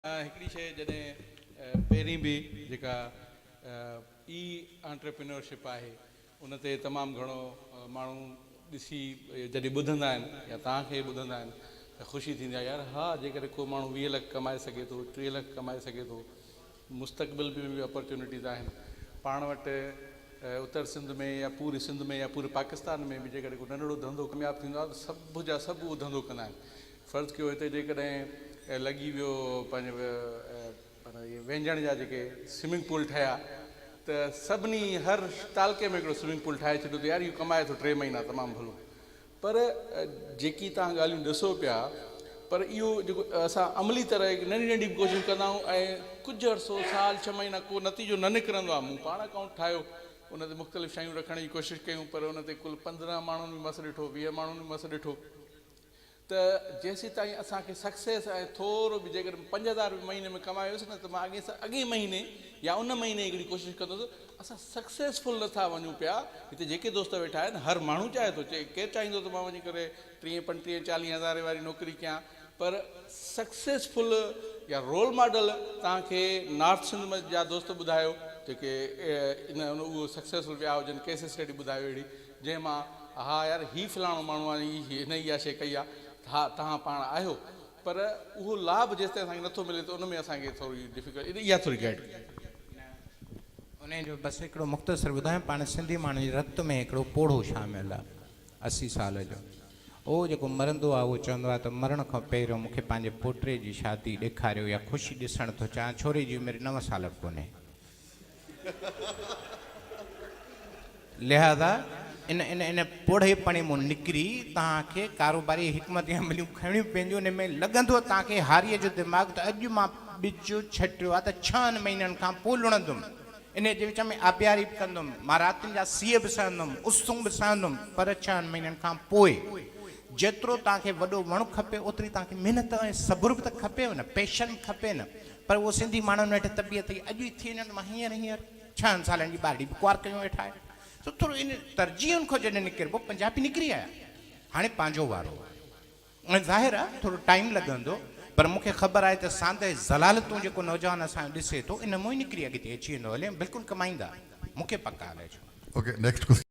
हिकिड़ी शइ जॾहिं पहिरीं बि जेका ई एंटरप्रेन्योरशिप आहे उन ते तमामु घणो माण्हू ॾिसी जॾहिं ॿुधंदा आहिनि या तव्हांखे ॿुधंदा आहिनि त ख़ुशी थींदी आहे यार हा जेकॾहिं को माण्हू 20 लख कमाए सघे थो 3 लख कमाए सघे थो मुस्तक़बिल में बि अपॉर्चुनिटीज़ आहिनि पाण वटि उत्तर सिंध में या पूरी सिंध में या पूरे पाकिस्तान में बि जेकॾहिं को नंढड़ो धंधो कामयाबु थींदो आहे त सभु जा सभु उहो धंधो कंदा आहिनि फ़र्ज़ु कयो हिते जेकॾहिं लॻी वियो पंहिंजे व्यंजन जा जेके स्विमिंग पूल ठहिया त सभिनी हर तालके में हिकिड़ो स्विमिंग पूल ठाहे छॾियो त यार इहो कमाए थो 3 महीना तमामु भलो पर जेकी तव्हां ॻाल्हियूं ॾिसो पिया पर इहो जेको असां अमली तरह नंढी नंढी कोशिशि कंदा आहियूं ऐं कुझु अरसो साल 6 महीना को नतीजो न निकिरंदो आहे मूं पाण अकाउंट ठाहियो उन ते मुख़्तलिफ़ शयूं रखण जी कोशिशि कयूं पर उन ते कुल 15 माण्हुनि बि मस ॾिठो 20 माण्हुनि बि मस ॾिठो त जेसीं ताईं असांखे सक्सेस ऐं थोरो बि जेकर 5000 महीने में कमायोसि न त मां अॻे महीने या उन महीने हिकिड़ी कोशिशि कंदुसि असां सक्सेसफुल नथा वञूं पिया हिते जेके दोस्त वेठा आहिनि हर माण्हू चाहे थो केरु चाहींदो त मां वञी करे 30 35 40 हज़ार वारी नौकिरी कयां पर सक्सेसफुल या रोल मॉडल तव्हांखे नॉर्थ सिंध में जा दोस्त ॿुधायो जेके उहो सक्सेसफुल विया हुजनि केस स्टडी ॿुधायो अहिड़ी जंहिं मां हा यार ही फलाणो माण्हू आहे हिन इहा शइ कई आहे हा तव्हां पाण आहियो पर उहो लाभ जेसिताईं असांखे नथो मिले त उन में असांखे थोरी डिफिकल्ट इहा थोरी गाइड उन जो बसि हिकिड़ो मुख़्तसर ॿुधायां पाण सिंधी माण्हू जे रत में हिकिड़ो पोड़ो शामिलु आहे 80 साल जो उहो जेको मरंदो आहे उहो चवंदो आहे त मरण खां पहिरियों मूंखे पंहिंजे पोटे जी शादी ॾेखारियो या ख़ुशी ॾिसणु थो चाहियां छोरे जी उमिरि 9 साल बि कोन्हे लिहाज़ा इन इन इन पोड़ेपणे मां निकिरी तव्हांखे कारोबारी हिकमत अमलियूं खणियूं पवंदियूं उन में लॻंदो तव्हांखे हारीअ जो दिमाग़ त अॼु मां ॿिज छटियो आहे त 6 महीननि खां पोइ लुणंदुमि इन जे विच में आबियारी बि कंदुमि मां रातिनि जा सीउ बि सहंदुमि उसूं बि सहंदुमि पर 6 महीननि खां पोइ जेतिरो तव्हांखे वॾो वणु खपे ओतिरी तव्हांखे महिनत ऐं सबुर बि त खपेव न पेशन खपे न पर उहो सिंधी माण्हुनि वटि तबियत अॼु ई थी वञनि मां हींअर 6 सालनि जी ॿारड़ी बि कुंवार कयूं वेठा आहे त थोरो इन तरजीहुनि खां जॾहिं निकिरबो पंजाबी निकिरी आया हाणे पंहिंजो वारो ऐं ज़ाहिर आहे थोरो टाइम लॻंदो पर मूंखे ख़बर आहे त सांदे ज़लालतूं जेको नौजवान असां ॾिसे थो इन मां ई निकिरी अॻिते अची वेंदो हले बिल्कुलु कमाईंदा मूंखे पका आहे ओके नेक्स्ट